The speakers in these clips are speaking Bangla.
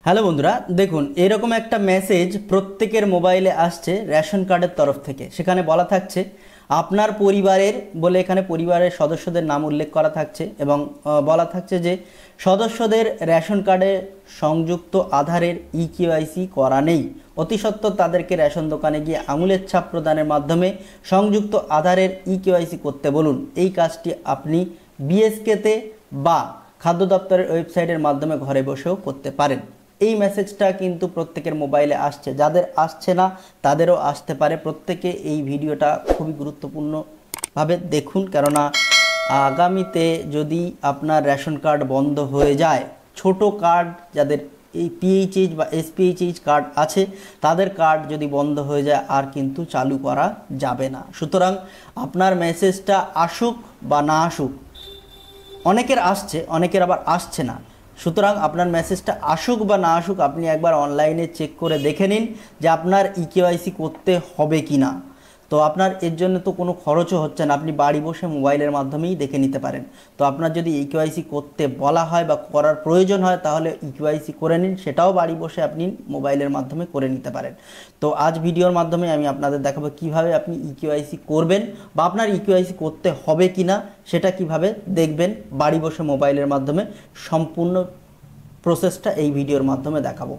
হ্যালো বন্ধুরা, দেখুন এরকম একটা মেসেজ প্রত্যেকের মোবাইলে আসছে রেশন কার্ডের তরফ থেকে। সেখানে বলা থাকছে আপনার পরিবারের বলে, এখানে পরিবারের সদস্যদের নাম উল্লেখ করা থাকছে এবং বলা থাকছে যে সদস্যদের রেশন কার্ডে সংযুক্ত আধারের ইকেওয়াইসি করা নেই। অতি সত্বর তাদেরকে রেশন দোকানে গিয়ে আঙুলের ছাপ প্রদানের মাধ্যমে সংযুক্ত আধারের ইকেওয়াইসি করতে বলুন। এই কাজটি আপনি বিএসকেতে বা খাদ্য দপ্তরের ওয়েবসাইটের মাধ্যমে ঘরে বসেও করতে পারেন। এই মেসেজটা কিন্তু প্রত্যেকের মোবাইলে আসছে, যাদের আসছে না তাদেরও আসতে পারে। প্রত্যেকে এই ভিডিওটা খুবই গুরুত্বপূর্ণভাবে দেখুন, কেননা আগামীতে যদি আপনার রেশন কার্ড বন্ধ হয়ে যায়, ছোট কার্ড যাদের এই পিএইচএইচ বা এসপিএইচএইচ কার্ড আছে তাদের কার্ড যদি বন্ধ হয়ে যায় আর কিন্তু চালু করা যাবে না। সুতরাং আপনার মেসেজটা আসুক বা না আসুক, অনেকের আসছে অনেকের আবার আসছে না। সুতরাং আপনার মেসেজটা আসুক বা না আসুক, আপনি একবার অনলাইনে চেক করে দেখে নিন যে আপনার ইকেওয়াইসি করতে হবে কি না। তো আপনার এর জন্য তো কোনো খরচও হচ্ছে না, আপনি বাড়ি বসে মোবাইলের মাধ্যমেই দেখে নিতে পারেন। তো আপনার যদি ইকেওয়াইসি করতে বলা হয় বা করার প্রয়োজন হয় তাহলে ইকেওয়াইসি করে নিন, সেটাও বাড়ি বসে আপনি মোবাইলের মাধ্যমে করে নিতে পারেন। তো আজ ভিডিওর মাধ্যমে আমি আপনাদের দেখাবো কিভাবে আপনি ইকেওয়াইসি করবেন বা আপনার ইকেওয়াইসি করতে হবে কি না সেটা কিভাবে দেখবেন বাড়ি বসে মোবাইলের মাধ্যমে। সম্পূর্ণ প্রসেসটা এই ভিডিওর মাধ্যমে দেখাবো।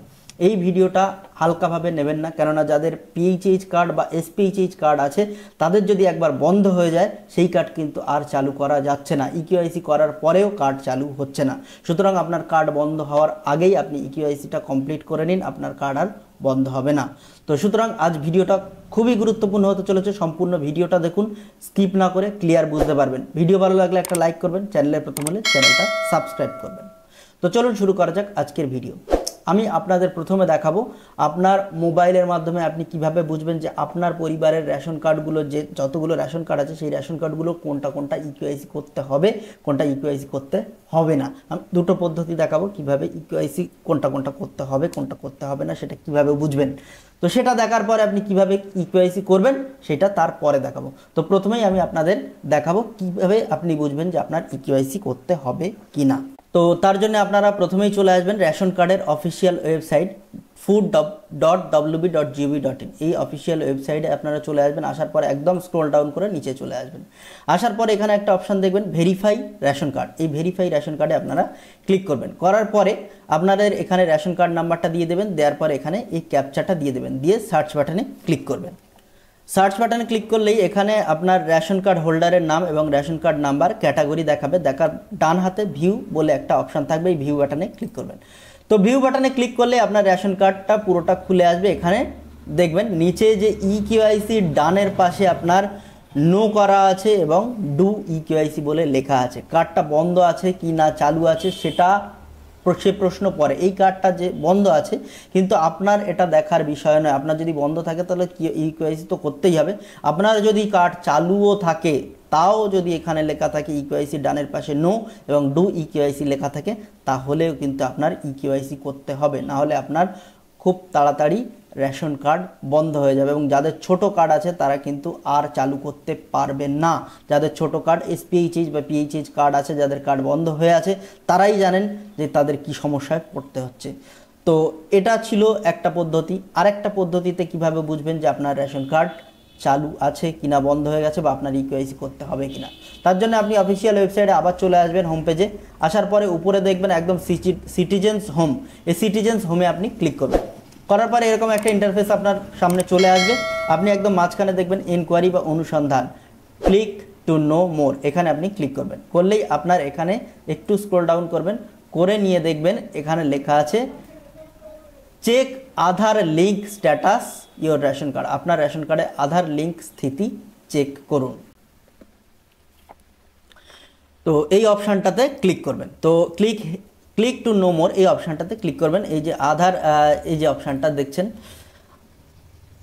এই ভিডিওটা হালকাভাবে নেবেন না, কেননা যাদের পিএইচএইচ কার্ড বা এসপিএইচএইচ কার্ড আছে তাদের যদি একবার বন্ধ হয়ে যায় সেই কার্ড কিন্তু আর চালু করা যাচ্ছে না। ইকেওয়াইসি করার পরেও কার্ড চালু হচ্ছে না। সুতরাং আপনার কার্ড বন্ধ হওয়ার আগেই আপনি ইকেওয়াইসিটা কমপ্লিট করে নিন, আপনার কার্ড আর বন্ধ হবে না। তো সুতরাং আজ ভিডিওটা খুবই গুরুত্বপূর্ণ হতে চলেছে। সম্পূর্ণ ভিডিওটা দেখুন, স্কিপ না করে ক্লিয়ার বুঝতে পারবেন। ভিডিও ভালো লাগলে একটা লাইক করবেন, চ্যানেলে প্রথম হলে চ্যানেলটা সাবস্ক্রাইব করবেন। তো চলুন শুরু করা যাক আজকের ভিডিও। আমি আপনাদের প্রথমে দেখাবো আপনার মোবাইলের মাধ্যমে আপনি কিভাবে বুঝবেন যে আপনার পরিবারের রেশন কার্ডগুলো, যে যতগুলো রেশন কার্ড আছে সেই রেশন কার্ডগুলো কোনটা কোনটা ইকেওয়াইসি করতে হবে, কোনটা ইকেওয়াইসি করতে হবে না। আমি দুটো পদ্ধতি দেখাবো কিভাবে ইকেওয়াইসি কোনটা কোনটা করতে হবে কোনটা করতে হবে না সেটা কিভাবে বুঝবেন। তো সেটা দেখার পরে আপনি কিভাবে ইকেওয়াইসি করবেন সেটা তারপরে দেখাবো। তো প্রথমেই আমি আপনাদের দেখাবো কিভাবে আপনি বুঝবেন যে আপনার ইকেওয়াইসি করতে হবে কি না। তো তার জন্য আপনারা প্রথমেই চলে আসবেন রেশন কার্ডের অফিসিয়াল ওয়েবসাইট food.wb.gov.in। এই অফিসিয়াল ওয়েবসাইটে আপনারা চলে আসবেন। আসার পরে একদম স্ক্রল ডাউন করে নিচে চলে আসবেন। আসার পরে এখানে একটা অপশান দেখবেন ভেরিফাই রেশন কার্ড। এই ভেরিফাই রেশন কার্ডে আপনারা ক্লিক করবেন। করার পরে আপনাদের এখানে রেশন কার্ড নাম্বারটা দিয়ে দেবেন। দেওয়ার পরে এখানে এই ক্যাপচাটা দিয়ে দেবেন, দিয়ে সার্চ বাটনে ক্লিক করবেন। সার্চ বাটনে ক্লিক করলেই এখানে আপনার রেশন কার্ড হোল্ডারের নাম এবং রেশন কার্ড নাম্বার ক্যাটাগরি দেখাবে। দেখার ডান হাতে ভিউ বলে একটা অপশান থাকবে, এই ভিউ বাটনে ক্লিক করবেন। তো ভিউ বাটনে ক্লিক করলে আপনার রেশন কার্ডটা পুরোটা খুলে আসবে। এখানে দেখবেন নিচে যে ইকেওয়াইসি ডানের পাশে আপনার নো করা আছে এবং ডু ইকেওয়াইসি বলে লেখা আছে। কার্ডটা বন্ধ আছে কি না চালু আছে সেটা সে প্রশ্ন পড়ে। এই কার্ডটা যে বন্ধ আছে কিন্তু আপনার এটা দেখার বিষয় নয়। আপনার যদি বন্ধ থাকে তাহলে ইকেওয়াইসি তো করতেই হবে। আপনার যদি কার্ড চালুও থাকে তাও যদি এখানে লেখা থাকে ইকেওয়াইসি ডানের পাশে নো এবং ডু ইকেওয়াইসি লেখা থাকে তাহলেও কিন্তু আপনার ইকেওয়াইসি করতে হবে, না হলে আপনার খুব তাড়াতাড়ি রেশন কার্ড বন্ধ হয়ে যাবে। এবং যাদের ছোট কার্ড আছে তারা কিন্তু আর চালু করতে পারবেন না। যাদের ছোট কার্ড এসপিএইচএইচ বা পিএইচএইচ কার্ড আছে, যাদের কার্ড বন্ধ হয়ে আছে তারাই জানেন যে তাদের কি সমস্যায় পড়তে হচ্ছে। তো এটা ছিল একটা পদ্ধতি। আরেকটা পদ্ধতিতে কিভাবে বুঝবেন যে আপনার রেশন কার্ড চালু আছে কিনা, বন্ধ হয়ে গেছে বা আপনার ইকেওয়াইসি করতে হবে কিনা। তার জন্য আপনি অফিসিয়াল ওয়েবসাইটে আবার চলে আসবেন হোম পেজে। আসার পরে উপরে দেখবেন একদম সিটিজেন্স হোম, এই সিটিজেন্স হোমে আপনি ক্লিক করবেন। করার পরে এরকম একটা ইন্টারফেস আপনার সামনে চলে আসবে। আপনি একদম মাঝখানে দেখবেন ইনকোয়ারি বা অনুসন্ধান, ক্লিক টু নো মোর, এখানে আপনি ক্লিক করবেন। করলেই আপনার এখানে একটু স্ক্রল ডাউন করবেন, করে নিয়ে দেখবেন এখানে লেখা আছে check Aadhaar link status your ration card. আপনার রেশন কার্ডে আধার লিঙ্ক স্থিতি চেক করুন। তো এই অপশানটাতে ক্লিক করবেন। তো ক্লিক টু নো মোর এই অপশানটাতে ক্লিক করবেন। এই যে আধার, এই যে অপশানটা দেখছেন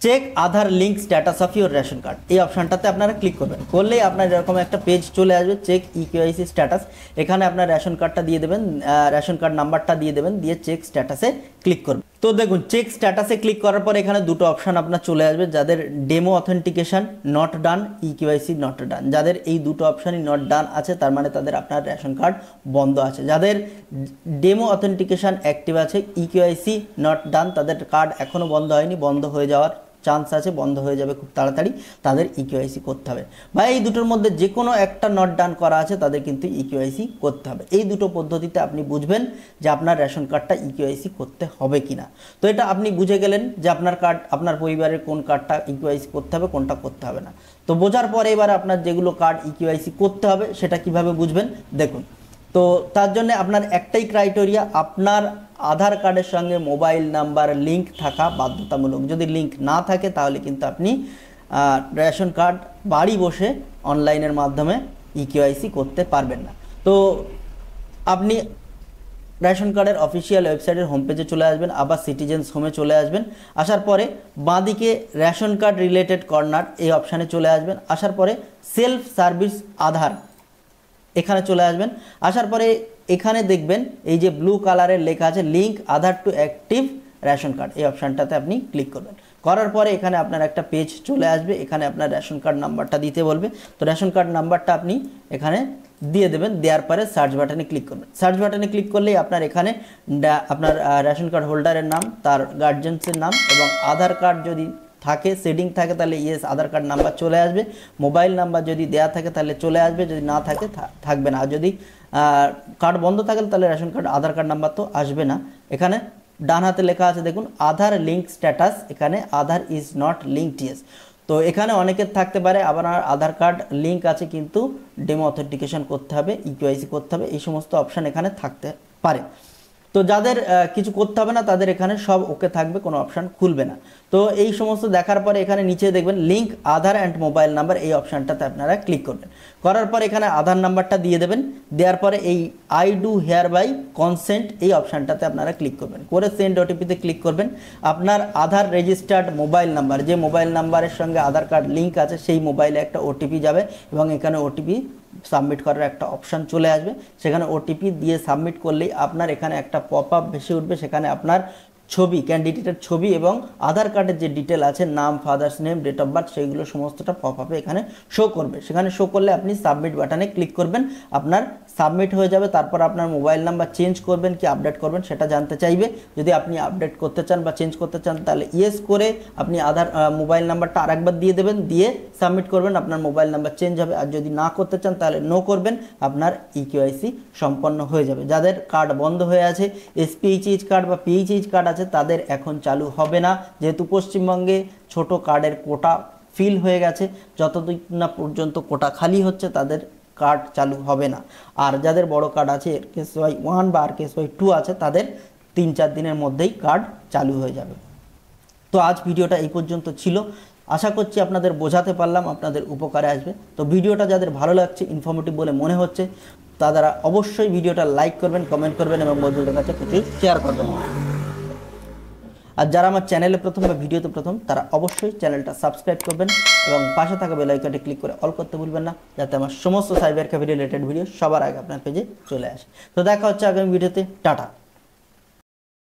check Aadhaar link status of your ration card, এই অপশানটাতে আপনারা ক্লিক করবেন। করলেই আপনার এরকম একটা পেজ চলে আসবে চেক ইকেওয়াইসি স্ট্যাটাস। এখানে আপনার রেশন কার্ডটা দিয়ে দেবেন, রেশন কার্ড নাম্বারটা দিয়ে দেবেন, দিয়ে চেক স্ট্যাটাসে ক্লিক করবেন। তো দেখুন চেক স্ট্যাটাসে ক্লিক করার পর এখানে দুটো অপশান আপনার চলে আসবে, যাদের demo authentication not done, eKYC not done. যাদের এই দুটো অপশানই নট ডান আছে তার মানে তাদের আপনার রেশন কার্ড বন্ধ আছে। যাদের ডেমো অথেন্টিকেশন অ্যাক্টিভ আছে, ইকেওয়াইসি নট ডান, তাদের কার্ড এখনও বন্ধ হয়নি, বন্ধ হয়ে যাওয়ার চান্স আছে, বন্ধ হয়ে যাবে খুব তাড়াতাড়ি, তাদের ইকেওয়াইসি করতে হবে। বা এই দুটোর মধ্যে যে কোনো একটা নট ডান করা আছে তাদের কিন্তু ইকেওয়াইসি করতে হবে। এই দুটো পদ্ধতিতে আপনি বুঝবেন যে আপনার রেশন কার্ডটা ইকেওয়াইসি করতে হবে কিনা। তো এটা আপনি বুঝে গেলেন যে আপনার কার্ড, আপনার পরিবারের কোন কার্ডটা ইকেওয়াইসি করতে হবে, কোনটা করতে হবে না। তো বোঝার পরে এবার আপনার যেগুলো কার্ড ইকেওয়াইসি করতে হবে সেটা কিভাবে বুঝবেন দেখুন। তো তার জন্য আপনার একটাই ক্রাইটেরিয়া, আপনার আধার কার্ডের সঙ্গে মোবাইল নাম্বার লিঙ্ক থাকা বাধ্যতামূলক। যদি লিঙ্ক না থাকে তাহলে কিন্তু আপনি রেশন কার্ড বাড়ি বসে অনলাইনের মাধ্যমে ইকেওয়াইসি করতে পারবেন না। তো আপনি রেশন কার্ডের অফিসিয়াল ওয়েবসাইটের হোম পেজে চলে আসবেন, আবার সিটিজেন্স হোমে চলে আসবেন। আসার পরে বাঁদিকে রেশন কার্ড রিলেটেড কর্নার এই অপশানে চলে আসবেন। আসার পরে সেলফ সার্ভিস আধার এখানে চলে আসবেন। আসার পরে এখানে দেখবেন এই যে ব্লু কালারের লেখা আছে link Aadhaar to active ration card, এই অপশানটাতে আপনি ক্লিক করবেন। করার পরে এখানে আপনার একটা পেজ চলে আসবে, এখানে আপনার রেশন কার্ড নাম্বারটা দিতে বলবে। তো রেশন কার্ড নাম্বারটা আপনি এখানে দিয়ে দেবেন, দেওয়ার পরে সার্চ বাটনে ক্লিক করবেন। সার্চ বাটনে ক্লিক করলেই আপনার এখানে আপনার রেশন কার্ড হোল্ডারের নাম, তার গার্জেন্সের নাম এবং আধার কার্ড যদি থাকে সেডিং থাকে তাহলে ইয়েস আধার কার্ড নাম্বার চলে আসবে। মোবাইল নাম্বার যদি দেয়া থাকে তাহলে চলে আসবে, যদি না থাকে থাকবে না। আর যদি কার্ড বন্ধ থাকে তাহলে রেশন কার্ড আধার কার্ড নাম্বার তো আসবে না। এখানে ডান হাতে লেখা আছে দেখুন আধার লিঙ্ক স্ট্যাটাস, এখানে আধার ইজ নট লিঙ্কড ইয়েস। তো এখানে অনেকের থাকতে পারে আবার আধার কার্ড লিঙ্ক আছে কিন্তু ডেমো অথেন্টিকেশন করতে হবে, ইকেওয়াইসি করতে হবে, এই সমস্ত অপশান এখানে থাকতে পারে। তো যাদের কিছু করতে হবে না তাদের এখানে সব ওকে থাকবে, কোনো অপশান খুলবে না। তো এই সমস্ত দেখার পরে এখানে নিচে দেখবেন link Aadhaar and mobile number, এই অপশানটাতে আপনারা ক্লিক করবেন। করার পর এখানে আধার নাম্বারটা দিয়ে দেবেন, দেওয়ার পরে এই আই ডু হেয়ার বাই কনসেন্ট এই অপশানটাতে আপনারা ক্লিক করবেন, করে সেন্ড ওটিপিতে ক্লিক করবেন। আপনার আধার রেজিস্টার্ড মোবাইল নাম্বার, যে মোবাইল নাম্বারের সঙ্গে আধার কার্ড লিঙ্ক আছে সেই মোবাইলে একটা ওটিপি যাবে এবং এখানে ওটিপি সাবমিট করার একটা অপশান চলে আসবে। সেখানে ওটিপি দিয়ে সাবমিট করলেই আপনার এখানে একটা পপ আপ ভেসে উঠবে, সেখানে আপনার ছবি, ক্যান্ডিডেটের ছবি এবং আধার কার্ডের যে ডিটেল আছে নাম, father's name, date of birth, সেইগুলো সমস্তটা পপ আপে এখানে শো করবে। সেখানে শো করলে আপনি সাবমিট বাটনে ক্লিক করবেন, আপনার সাবমিট হয়ে যাবে। তারপর আপনার মোবাইল নাম্বার চেঞ্জ করবেন কি আপডেট করবেন সেটা জানতে চাইবে। যদি আপনি আপডেট করতে চান বা চেঞ্জ করতে চান তাহলে ইয়েস করে আপনি আধার মোবাইল নাম্বারটা আরেকবার দিয়ে দেবেন, দিয়ে সাবমিট করবেন, আপনার মোবাইল নাম্বার চেঞ্জ হবে। আর যদি না করতে চান তাহলে নো করবেন, আপনার ইকেওয়াইসি সম্পন্ন হয়ে যাবে। যাদের কার্ড বন্ধ হয়ে আছে, এসপিএইচএইচ কার্ড বা পিএইচএইচ কার্ড আছে তাদের এখন চালু হবে না, যেহেতু পশ্চিমবঙ্গে ছোট কার্ডের কোটা ফিল হয়ে গেছে। যতদিন না পর্যন্ত কোটা খালি হচ্ছে তাদের কার্ড চালু হবে না। আর যাদের বড় কার্ড আছে RKSY1 বা RKSY2 আছে তাদের 3-4 দিনের মধ্যেই কার্ড চালু হয়ে যাবে। তো আজ ভিডিওটা এই পর্যন্ত ছিল, আশা করছি আপনাদের বোঝাতে পারলাম, আপনাদের উপকারে আসবে। তো ভিডিওটা যাদের ভালো লাগছে, ইনফরমেটিভ বলে মনে হচ্ছে, তারা অবশ্যই ভিডিওটা লাইক করবেন, কমেন্ট করবেন এবং বন্ধুদের কাছে কিছু শেয়ার করবেন। আর যারা আমার চ্যানেলে প্রথম বা ভিডিওতে প্রথম তারা অবশ্যই চ্যানেলটা সাবস্ক্রাইব করবেন এবং পাশে থাকা বেল আইকনটি ক্লিক করে অল করতে ভুলবেন না, যাতে আমার সমস্ত সাইবার ক্যাফে রিলেটেড ভিডিও সবার আগে আপনার পেজে চলে আসে। তো দেখা হচ্ছে আগামী ভিডিওতে, টাটা।